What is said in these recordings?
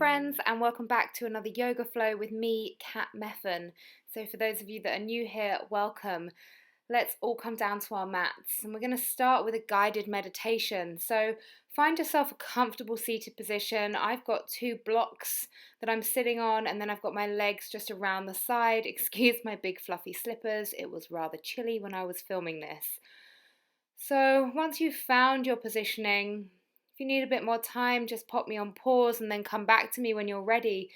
friends, and welcome back to another yoga flow with me, Kat Meffan. So for those of you that are new here, welcome. Let's all come down to our mats, and we're going to start with a guided meditation. So find yourself a comfortable seated position. I've got two blocks that I'm sitting on, and then I've got my legs just around the side. Excuse my big fluffy slippers, it was rather chilly when I was filming this. So once you've found your positioning, if you need a bit more time, just pop me on pause and then come back to me when you're ready.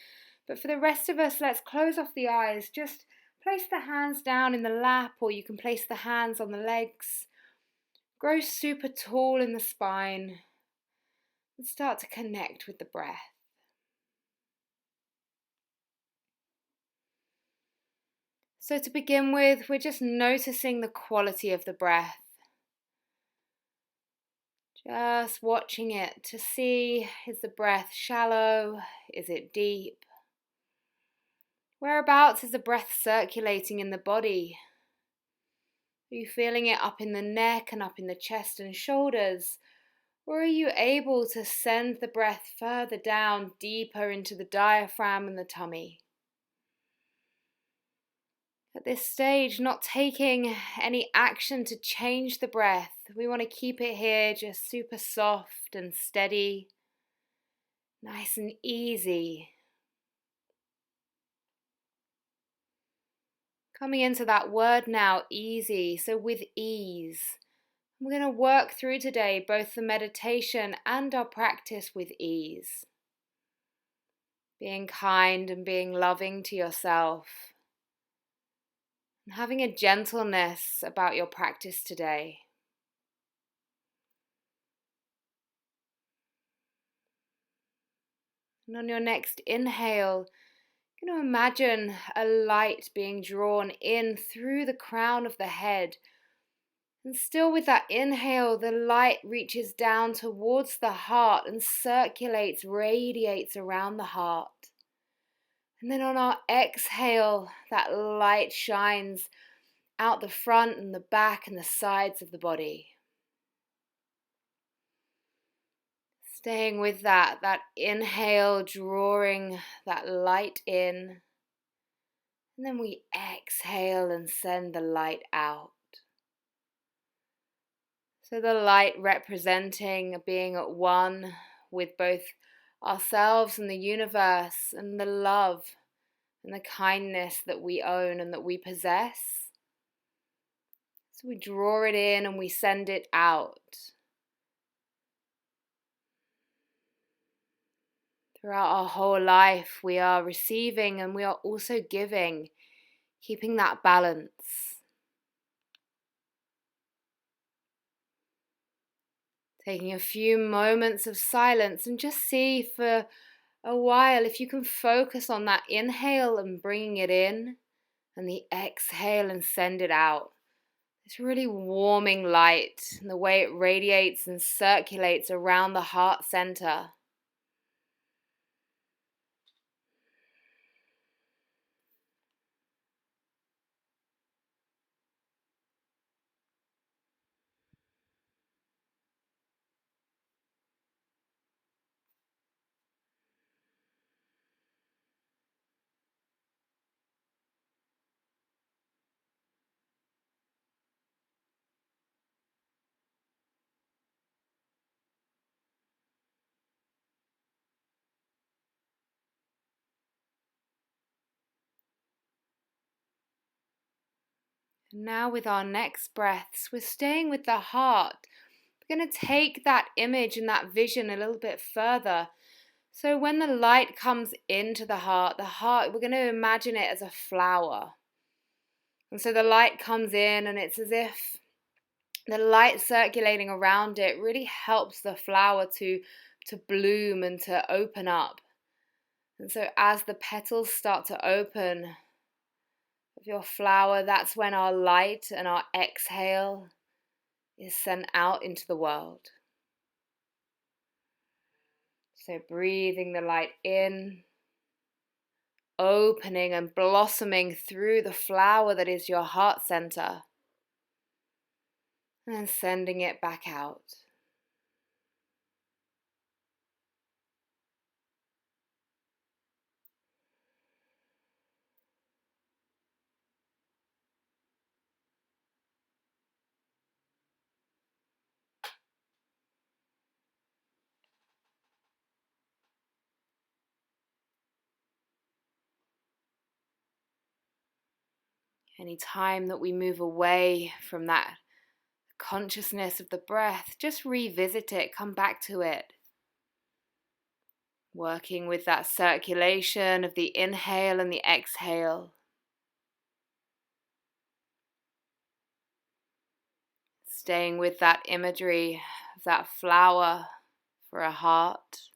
But for the rest of us, let's close off the eyes. Just place the hands down in the lap, or you can place the hands on the legs. Grow super tall in the spine and start to connect with the breath. So to begin with, we're just noticing the quality of the breath. Just watching it to see, is the breath shallow? Is it deep? Whereabouts is the breath circulating in the body? Are you feeling it up in the neck and up in the chest and shoulders? Or are you able to send the breath further down, deeper into the diaphragm and the tummy? At this stage, not taking any action to change the breath. We want to keep it here just super soft and steady, nice and easy. Coming into that word now, easy, so with ease. We're going to work through today both the meditation and our practice with ease. Being kind and being loving to yourself. And having a gentleness about your practice today. And on your next inhale, you're going to imagine a light being drawn in through the crown of the head. And still with that inhale, the light reaches down towards the heart and circulates, radiates around the heart. And then on our exhale, that light shines out the front and the back and the sides of the body. Staying with that inhale, drawing that light in. And then we exhale and send the light out. So the light representing being at one with both ourselves and the universe, and the love and the kindness that we own and that we possess. So we draw it in and we send it out. Throughout our whole life, we are receiving and we are also giving, keeping that balance. Taking a few moments of silence and just see for a while if you can focus on that inhale and bringing it in, and the exhale and send it out. It's really warming light and the way it radiates and circulates around the heart center. Now with our next breaths, we're staying with the heart. We're going to take that image and that vision a little bit further. So when the light comes into the heart, we're going to imagine it as a flower. And so the light comes in and it's as if the light circulating around it really helps the flower to bloom and to open up. And so as the petals start to open of your flower, that's when our light and our exhale is sent out into the world. So breathing the light in, opening and blossoming through the flower that is your heart center, and then sending it back out. Any time that we move away from that consciousness of the breath, just revisit it, come back to it. Working with that circulation of the inhale and the exhale. Staying with that imagery of that flower for a heart.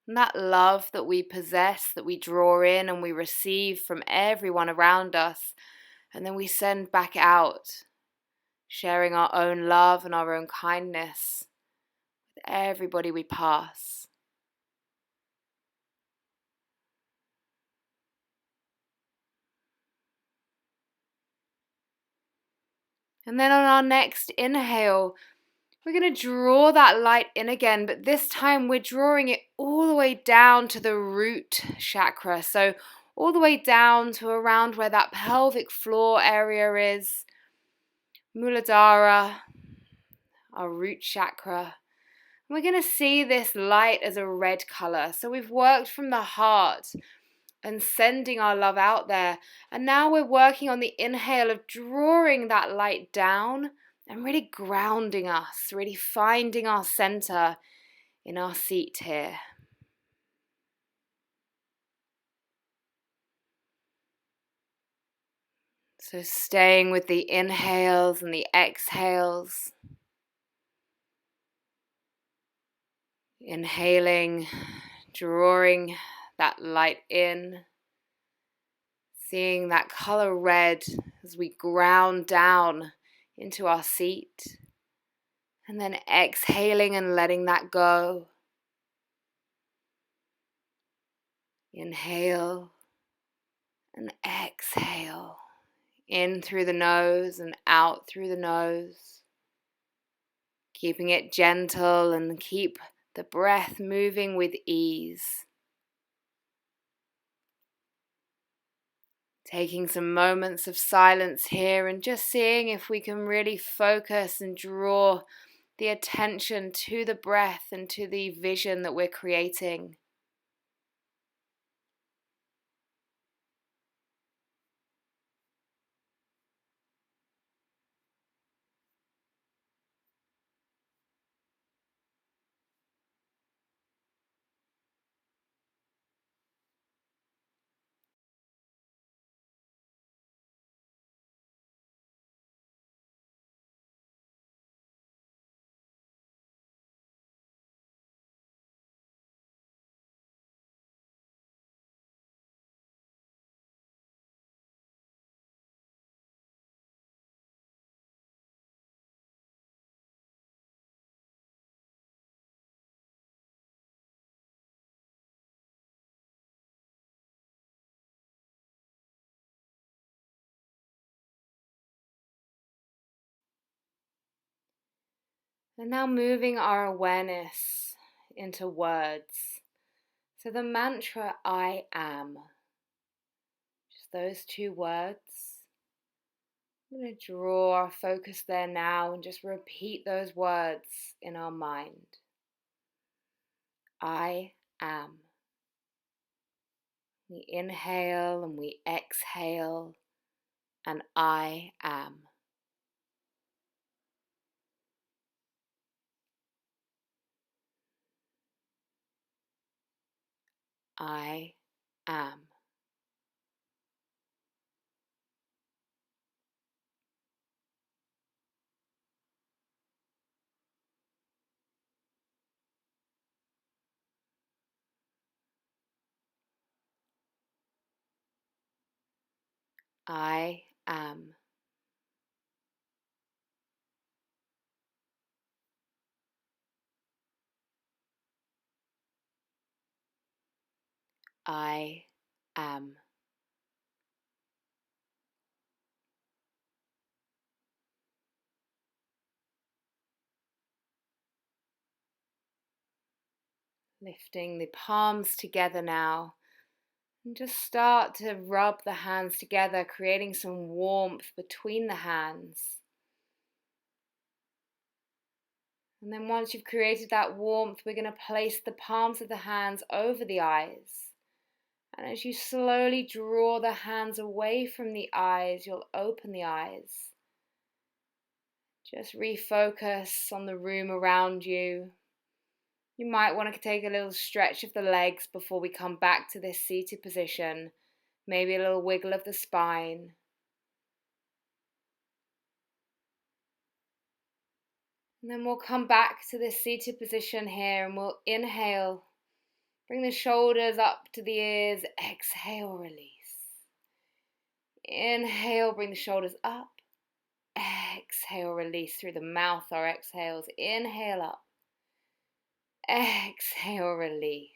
And that love that we possess, that we draw in and we receive from everyone around us. And then we send back out, sharing our own love and our own kindness with everybody we pass. And then on our next inhale, we're going to draw that light in again, but this time we're drawing it all the way down to the root chakra. So all the way down to around where that pelvic floor area is, Muladhara, our root chakra. And we're going to see this light as a red color. So we've worked from the heart and sending our love out there. And now we're working on the inhale of drawing that light down and really grounding us, really finding our center in our seat here. So staying with the inhales and the exhales. Inhaling, drawing that light in. Seeing that color red as we ground down into our seat. And then exhaling and letting that go. Inhale and exhale. In through the nose and out through the nose. Keeping it gentle and keep the breath moving with ease. Taking some moments of silence here and just seeing if we can really focus and draw the attention to the breath and to the vision that we're creating. And now moving our awareness into words. So the mantra, I am. Just those two words. I'm going to draw our focus there now and just repeat those words in our mind. I am. We inhale and we exhale, and I am. I am. I am. I am. Lifting the palms together now. And just start to rub the hands together, creating some warmth between the hands. And then once you've created that warmth, we're going to place the palms of the hands over the eyes. And as you slowly draw the hands away from the eyes, you'll open the eyes. Just refocus on the room around you. You might want to take a little stretch of the legs before we come back to this seated position. Maybe a little wiggle of the spine. And then we'll come back to this seated position here and we'll inhale. Bring the shoulders up to the ears. Exhale, release. Inhale, bring the shoulders up. Exhale, release through the mouth, our exhales. Inhale up. Exhale, release.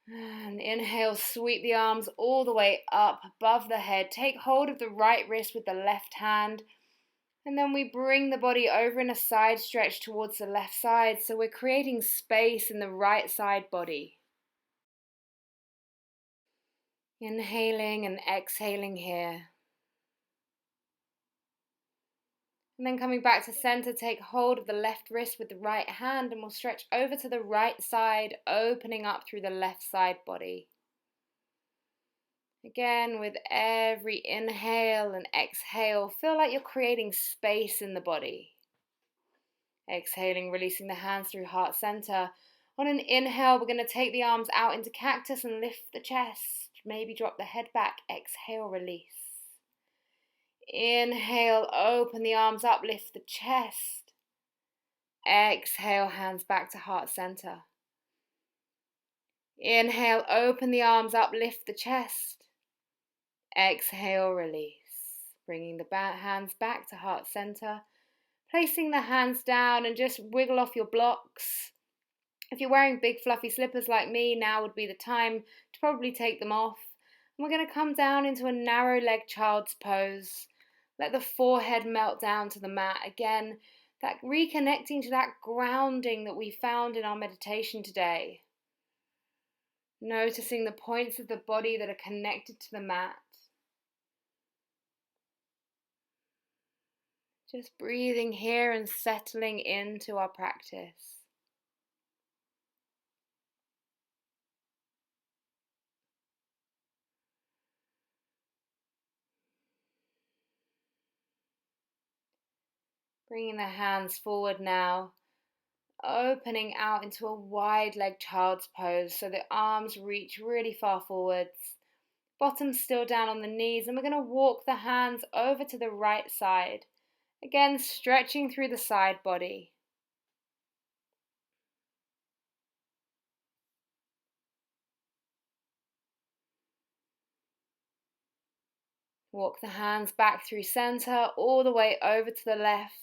And inhale, sweep the arms all the way up above the head. Take hold of the right wrist with the left hand. And then we bring the body over in a side stretch towards the left side. So we're creating space in the right side body. Inhaling and exhaling here. And then coming back to center, take hold of the left wrist with the right hand and we'll stretch over to the right side, opening up through the left side body. Again, with every inhale and exhale, feel like you're creating space in the body. Exhaling, releasing the hands through heart center. On an inhale, we're going to take the arms out into cactus and lift the chest. Maybe drop the head back. Exhale, release. Inhale, open the arms up, lift the chest. Exhale, hands back to heart center. Inhale, open the arms up, lift the chest. Exhale, release. Bringing the hands back to heart center. Placing the hands down and just wiggle off your blocks. If you're wearing big fluffy slippers like me, now would be the time to probably take them off. And we're going to come down into a narrow leg child's pose. Let the forehead melt down to the mat. Again, that reconnecting to that grounding that we found in our meditation today. Noticing the points of the body that are connected to the mat. Just breathing here and settling into our practice. Bringing the hands forward now, opening out into a wide leg child's pose so the arms reach really far forwards. Bottom still down on the knees, and we're going to walk the hands over to the right side. Again, stretching through the side body. Walk the hands back through center, all the way over to the left.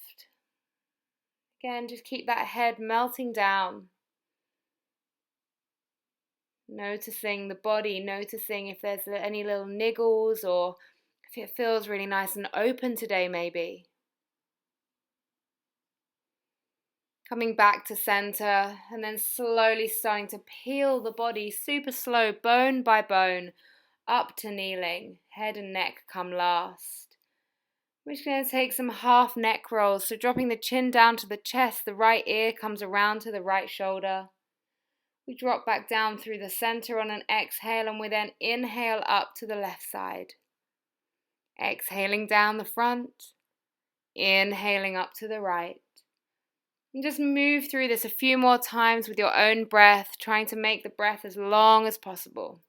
Again, just keep that head melting down. Noticing the body, noticing if there's any little niggles or if it feels really nice and open today maybe. Coming back to center and then slowly starting to peel the body super slow, bone by bone, up to kneeling. Head and neck come last. We're just going to take some half neck rolls. So dropping the chin down to the chest, the right ear comes around to the right shoulder. We drop back down through the center on an exhale and we then inhale up to the left side. Exhaling down the front, inhaling up to the right. And just move through this a few more times with your own breath, trying to make the breath as long as possible.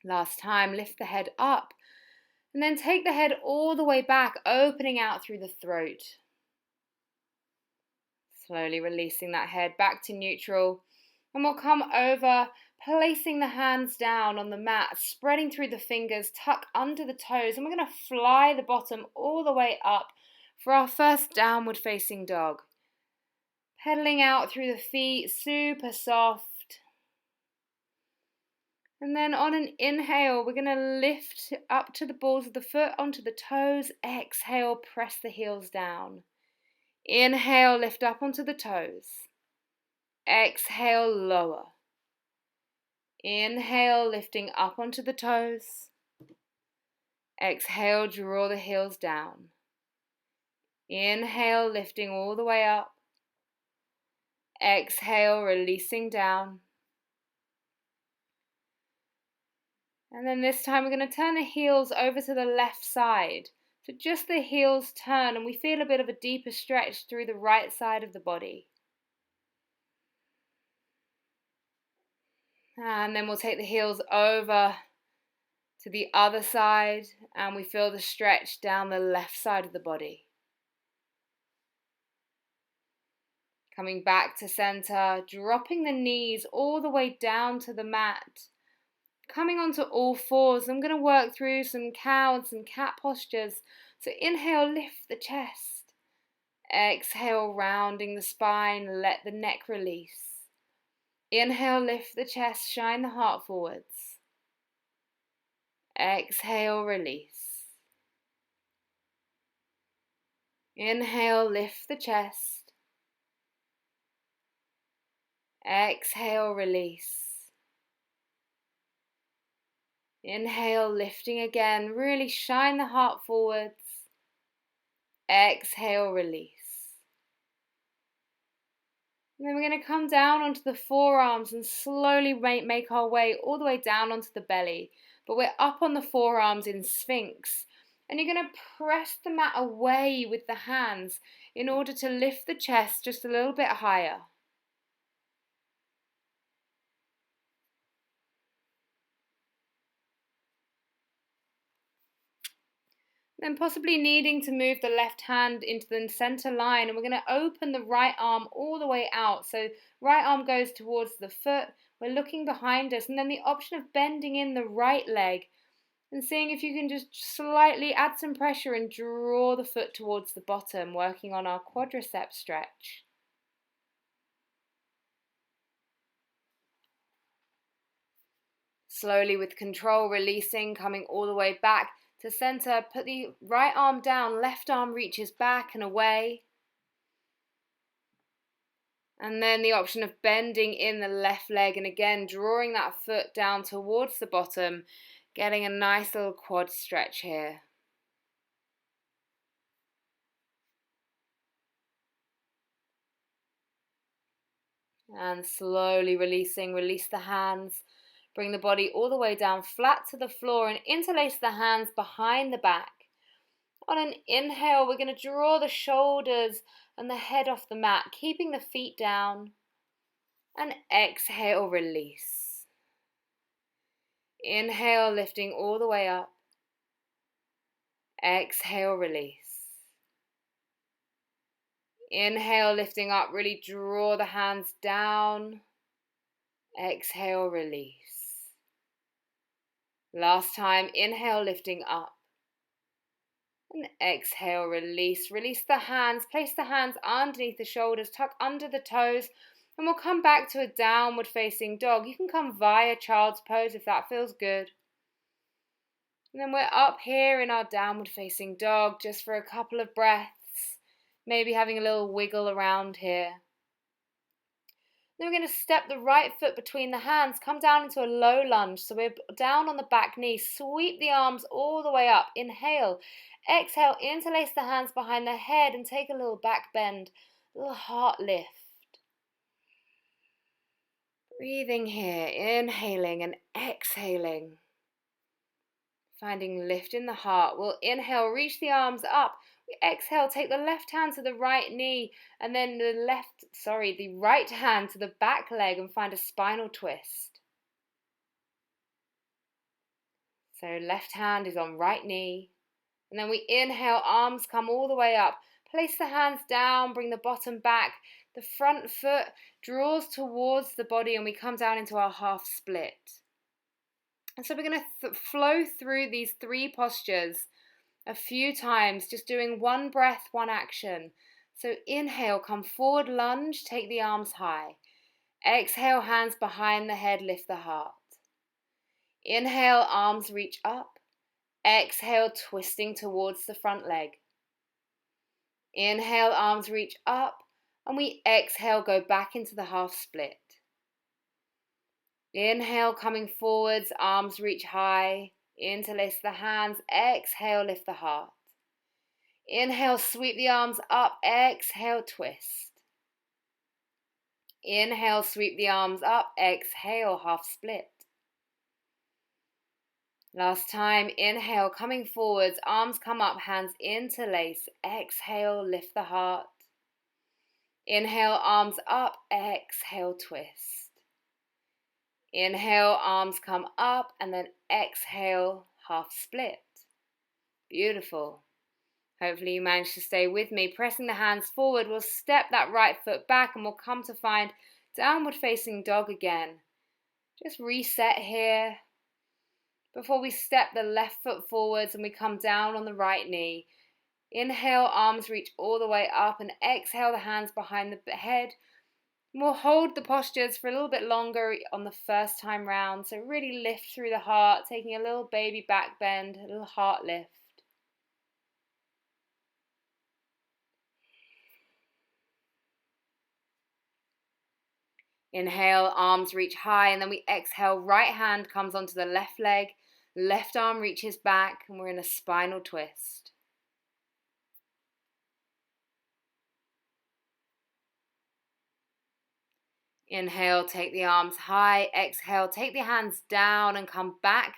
Last time, lift the head up and then take the head all the way back, opening out through the throat. Slowly releasing that head back to neutral. And we'll come over, placing the hands down on the mat, spreading through the fingers, tuck under the toes. And we're going to fly the bottom all the way up for our first downward facing dog. Pedaling out through the feet, super soft. And then on an inhale, we're going to lift up to the balls of the foot, onto the toes. Exhale, press the heels down. Inhale, lift up onto the toes. Exhale, lower. Inhale, lifting up onto the toes. Exhale, draw the heels down. Inhale, lifting all the way up. Exhale, releasing down. And then this time we're going to turn the heels over to the left side. So just the heels turn and we feel a bit of a deeper stretch through the right side of the body. And then we'll take the heels over to the other side and we feel the stretch down the left side of the body. Coming back to center, dropping the knees all the way down to the mat. Coming onto all fours, I'm going to work through some cow and some cat postures. So inhale, lift the chest. Exhale, rounding the spine, let the neck release. Inhale, lift the chest, shine the heart forwards. Exhale, release. Inhale, lift the chest. Exhale, release. Inhale, lifting again, really shine the heart forwards. Exhale, release. And then we're going to come down onto the forearms and slowly make our way all the way down onto the belly. But we're up on the forearms in Sphinx. And you're going to press the mat away with the hands in order to lift the chest just a little bit higher. Then possibly needing to move the left hand into the center line, and we're going to open the right arm all the way out. So right arm goes towards the foot, we're looking behind us, and then the option of bending in the right leg and seeing if you can just slightly add some pressure and draw the foot towards the bottom, working on our quadricep stretch. Slowly with control, releasing, coming all the way back to center, put the right arm down, left arm reaches back and away. And then the option of bending in the left leg and again drawing that foot down towards the bottom, getting a nice little quad stretch here. And slowly releasing, release the hands. Bring the body all the way down flat to the floor and interlace the hands behind the back. On an inhale, we're going to draw the shoulders and the head off the mat, keeping the feet down. And exhale, release. Inhale, lifting all the way up. Exhale, release. Inhale, lifting up, really draw the hands down. Exhale, release. Last time, inhale, lifting up. And exhale, release. Release the hands, place the hands underneath the shoulders, tuck under the toes, and we'll come back to a downward facing dog. You can come via child's pose if that feels good. And then we're up here in our downward facing dog just for a couple of breaths, maybe having a little wiggle around here. Then we're going to step the right foot between the hands, come down into a low lunge. So we're down on the back knee, sweep the arms all the way up. Inhale, exhale, interlace the hands behind the head and take a little back bend, a little heart lift. Breathing here, inhaling and exhaling. Finding lift in the heart. We'll inhale, reach the arms up. Exhale, take the left hand to the right knee and then the right hand to the back leg and find a spinal twist. So left hand is on right knee. And then we inhale, arms come all the way up. Place the hands down, bring the bottom back. The front foot draws towards the body and we come down into our half split. And so we're going to flow through these three postures a few times, just doing one breath, one action. So inhale, come forward, lunge, take the arms high. Exhale, hands behind the head, lift the heart. Inhale, arms reach up. Exhale, twisting towards the front leg. Inhale, arms reach up, and we exhale, go back into the half split. Inhale, coming forwards, arms reach high. Interlace the hands. Exhale, lift the heart. Inhale, sweep the arms up. Exhale, twist. Inhale, sweep the arms up. Exhale, half split. Last time, inhale, coming forwards, arms come up, hands interlace. Exhale, lift the heart. Inhale, arms up. Exhale, twist. Inhale, arms come up, and then exhale, half split. Beautiful. Hopefully you managed to stay with me. Pressing the hands forward, we'll step that right foot back and we'll come to find downward facing dog again. Just reset here. Before we step the left foot forwards and we come down on the right knee. Inhale, arms reach all the way up, and exhale the hands behind the head. We'll hold the postures for a little bit longer on the first time round. So really lift through the heart, taking a little baby back bend, a little heart lift. Inhale, arms reach high, and then we exhale, right hand comes onto the left leg, left arm reaches back, and we're in a spinal twist. Inhale, take the arms high. Exhale, take the hands down and come back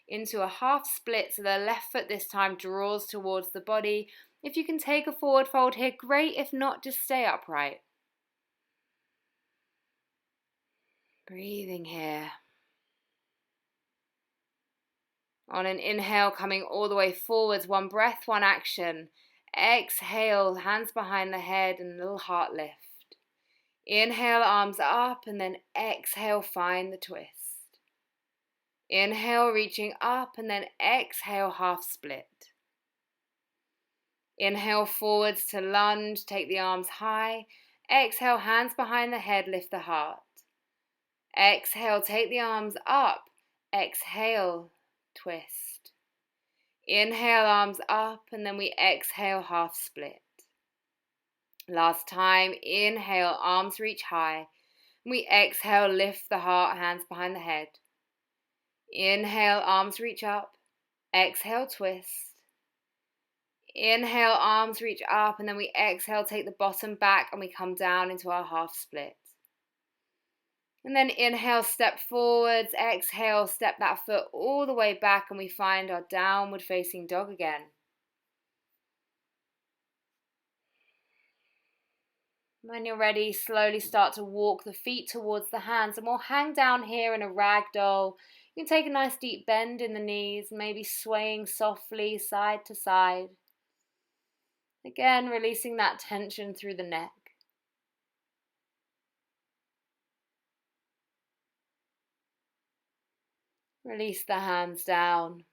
into a half split. So the left foot this time draws towards the body. If you can take a forward fold here, great. If not, just stay upright. Breathing here. On an inhale, coming all the way forwards, one breath, one action. Exhale, hands behind the head and a little heart lift. Inhale, arms up, and then exhale, find the twist. Inhale, reaching up, and then exhale, half split. Inhale, forwards to lunge, take the arms high. Exhale, hands behind the head, lift the heart. Exhale, take the arms up. Exhale, twist. Inhale, arms up, and then we exhale, half split. Last time, inhale, arms reach high. We exhale, lift the heart, hands behind the head. Inhale, arms reach up. Exhale, twist. Inhale, arms reach up, and then we exhale, take the bottom back, and we come down into our half split. And then inhale, step forwards. Exhale, step that foot all the way back, and we find our downward facing dog again. When you're ready, slowly start to walk the feet towards the hands, and we'll hang down here in a ragdoll. You can take a nice deep bend in the knees, maybe swaying softly side to side. Again, releasing that tension through the neck. Release the hands down.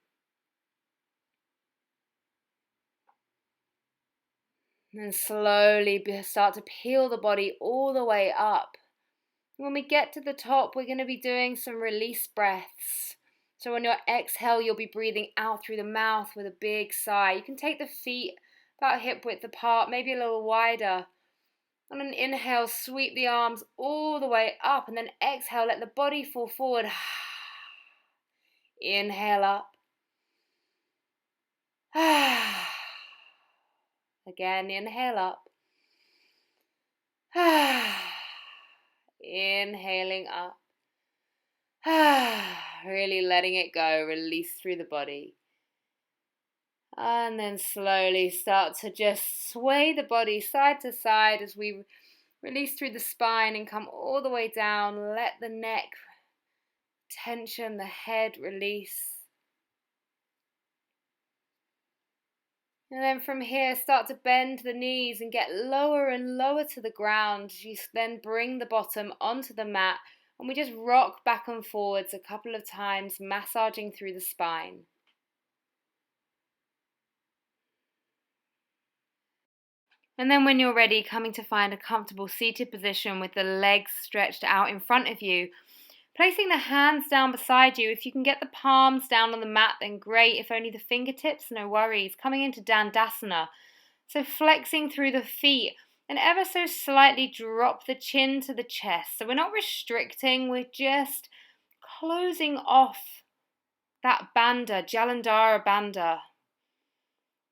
And slowly start to peel the body all the way up. When we get to the top, we're going to be doing some release breaths. So on your exhale, you'll be breathing out through the mouth with a big sigh. You can take the feet about hip width apart, maybe a little wider. On an inhale, sweep the arms all the way up, and then exhale, let the body fall forward. Inhale up. Again, inhale up. Inhaling up. Really letting it go, release through the body. And then slowly start to just sway the body side to side as we release through the spine and come all the way down. Let the neck tension, the head release. And then from here, start to bend the knees and get lower and lower to the ground. You then bring the bottom onto the mat, and we just rock back and forwards a couple of times, massaging through the spine. And then when you're ready, coming to find a comfortable seated position with the legs stretched out in front of you. Placing the hands down beside you. If you can get the palms down on the mat, then great. If only the fingertips, no worries. Coming into Dandasana. So flexing through the feet and ever so slightly drop the chin to the chest. So we're not restricting, we're just closing off that bandha, Jalandhara bandha,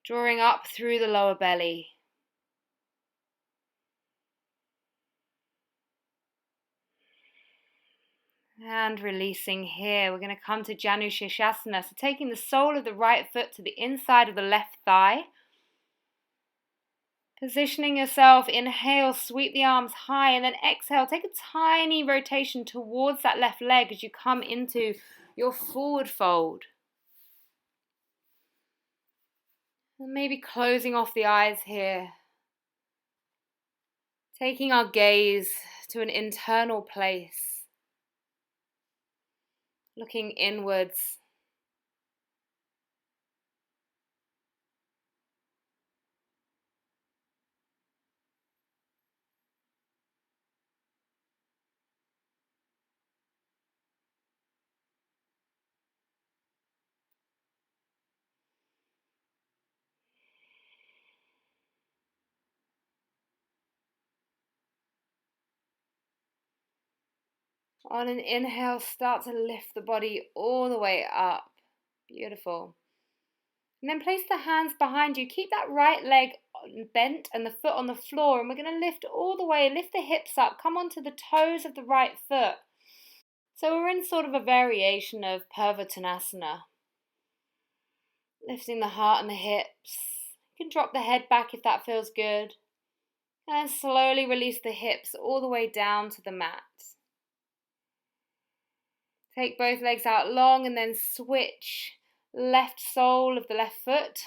drawing up through the lower belly. And releasing here, we're going to come to Janu Shirshasana. So taking the sole of the right foot to the inside of the left thigh. Positioning yourself, inhale, sweep the arms high, and then exhale, take a tiny rotation towards that left leg as you come into your forward fold. And maybe closing off the eyes here. Taking our gaze to an internal place. Looking inwards. On an inhale, start to lift the body all the way up. Beautiful. And then place the hands behind you. Keep that right leg bent and the foot on the floor. And we're going to lift all the way, lift the hips up, come onto the toes of the right foot. So we're in sort of a variation of Purvatanasana. Lifting the heart and the hips. You can drop the head back if that feels good. And slowly release the hips all the way down to the mat. Take both legs out long and then switch. Left sole of the left foot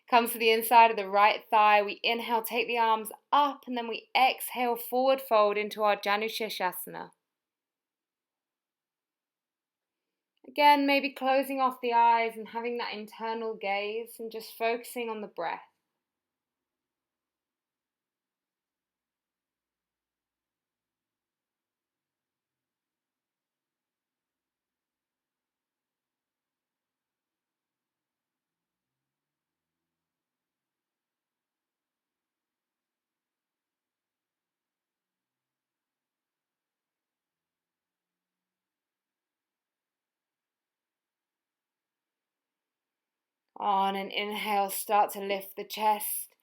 comes to the inside of the right thigh. We inhale, take the arms up, and then we exhale, forward fold into our Janu Shirshasana. Again, maybe closing off the eyes and having that internal gaze and just focusing on the breath. On an inhale, start to lift the chest.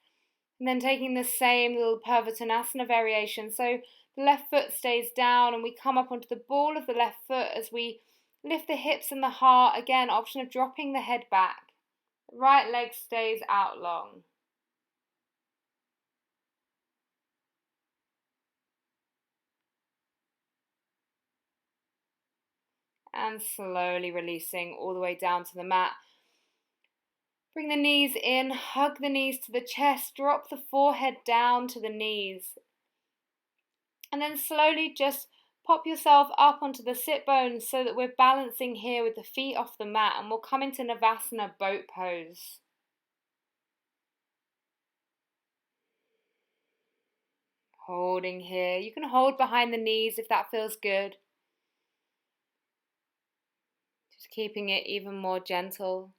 And then taking the same little Purvatanasana variation. So the left foot stays down and we come up onto the ball of the left foot as we lift the hips and the heart. Again, option of dropping the head back. The right leg stays out long. And slowly releasing all the way down to the mat. Bring the knees in, hug the knees to the chest, drop the forehead down to the knees. And then slowly just pop yourself up onto the sit bones so that we're balancing here with the feet off the mat, and we'll come into Navasana, boat pose. Holding here. You can hold behind the knees if that feels good. Just keeping it even more gentle.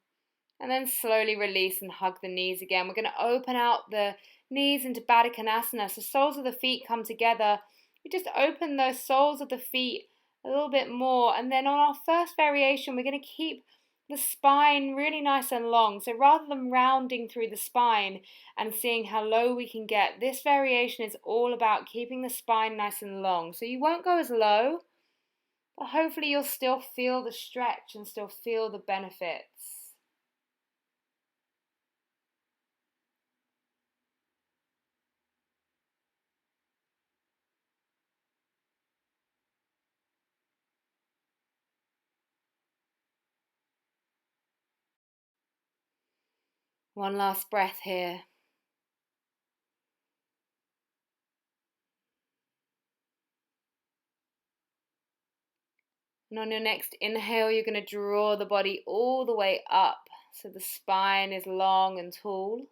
And then slowly release and hug the knees again. We're going to open out the knees into Baddha Konasana. So soles of the feet come together. We just open those soles of the feet a little bit more. And then on our first variation, we're going to keep the spine really nice and long. So rather than rounding through the spine and seeing how low we can get, this variation is all about keeping the spine nice and long. So you won't go as low, but hopefully you'll still feel the stretch and still feel the benefits. One last breath here. And on your next inhale, you're going to draw the body all the way up so the spine is long and tall.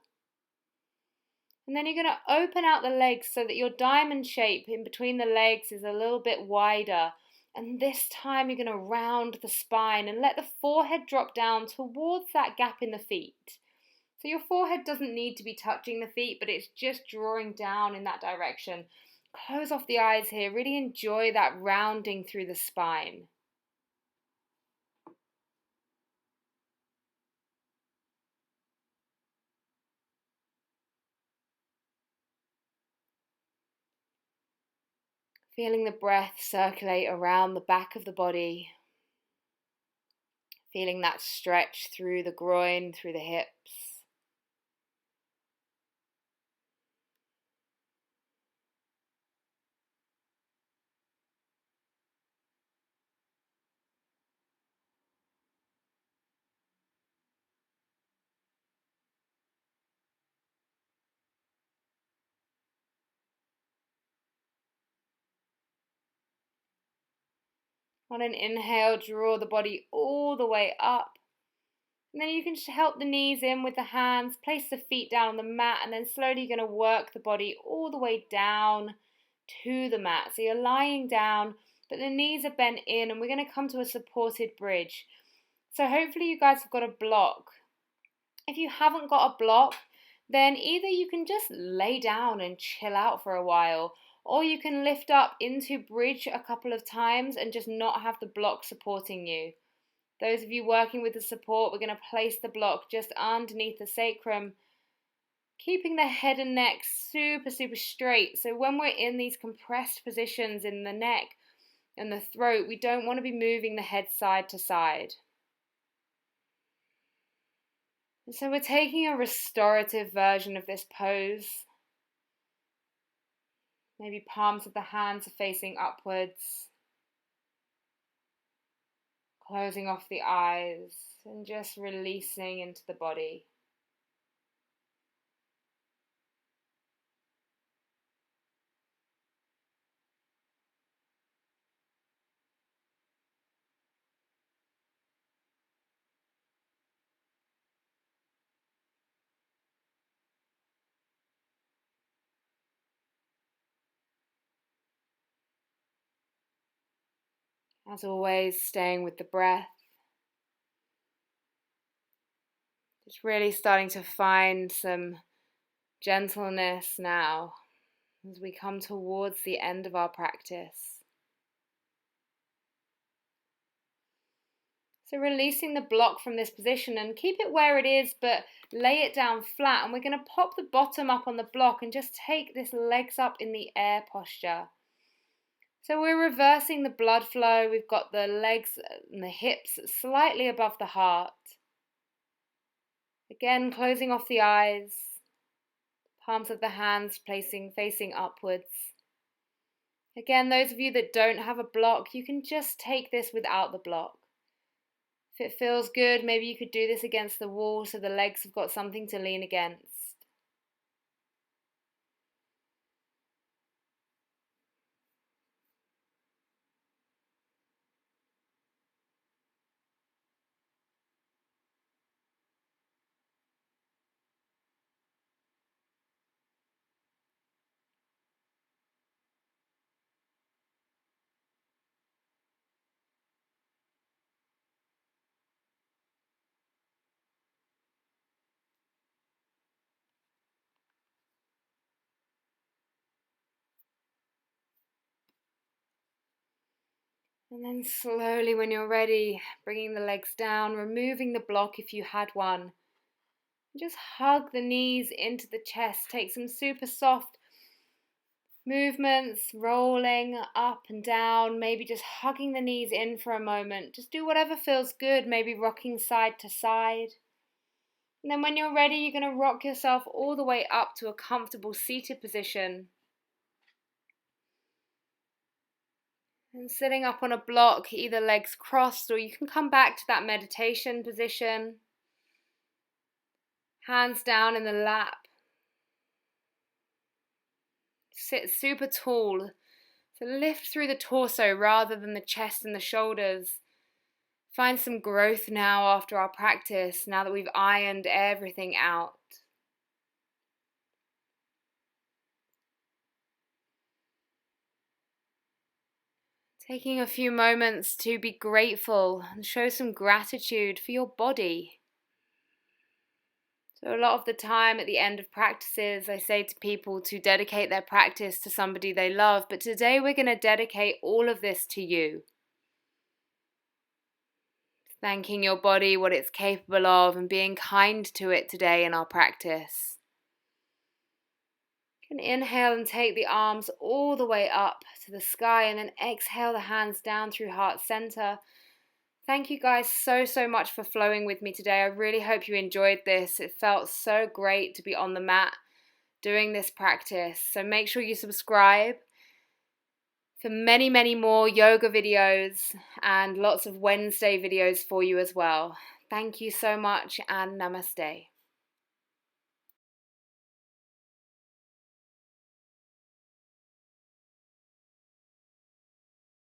And then you're going to open out the legs so that your diamond shape in between the legs is a little bit wider. And this time you're going to round the spine and let the forehead drop down towards that gap in the feet. So your forehead doesn't need to be touching the feet, but it's just drawing down in that direction. Close off the eyes here. Really enjoy that rounding through the spine. Feeling the breath circulate around the back of the body. Feeling that stretch through the groin, through the hips. On an inhale, draw the body all the way up. And then you can just help the knees in with the hands, place the feet down on the mat, and then slowly you're going to work the body all the way down to the mat. So you're lying down, but the knees are bent in, and we're going to come to a supported bridge. So hopefully you guys have got a block. If you haven't got a block, then either you can just lay down and chill out for a while, or you can lift up into bridge a couple of times and just not have the block supporting you. Those of you working with the support, we're going to place the block just underneath the sacrum, keeping the head and neck super straight. So when we're in these compressed positions in the neck and the throat, we don't want to be moving the head side to side. And so we're taking a restorative version of this pose. Maybe palms of the hands are facing upwards. Closing off the eyes and just releasing into the body. As always, staying with the breath. Just really starting to find some gentleness now as we come towards the end of our practice. So releasing the block from this position, and keep it where it is, but lay it down flat. And we're going to pop the bottom up on the block and just take this legs up in the air posture. So we're reversing the blood flow. We've got the legs and the hips slightly above the heart. Again, closing off the eyes, palms of the hands facing upwards. Again, those of you that don't have a block, you can just take this without the block. If it feels good, maybe you could do this against the wall so the legs have got something to lean against. And then slowly, when you're ready, bringing the legs down, removing the block if you had one. Just hug the knees into the chest. Take some super soft movements, rolling up and down, maybe just hugging the knees in for a moment. Just do whatever feels good, maybe rocking side to side. And then when you're ready, you're going to rock yourself all the way up to a comfortable seated position. And sitting up on a block, either legs crossed, or you can come back to that meditation position. Hands down in the lap. Sit super tall. So lift through the torso rather than the chest and the shoulders. Find some growth now after our practice, now that we've ironed everything out. Taking a few moments to be grateful and show some gratitude for your body. So a lot of the time at the end of practices, I say to people to dedicate their practice to somebody they love, but today we're going to dedicate all of this to you. Thanking your body, what it's capable of, and being kind to it today in our practice. You can inhale and take the arms all the way up to to the sky, and then exhale the hands down through heart center. Thank you guys so much for flowing with me today. I really hope you enjoyed this. It felt so great to be on the mat doing this practice. So make sure you subscribe for many more yoga videos and lots of Wednesday videos for you as well. Thank you so much, and namaste.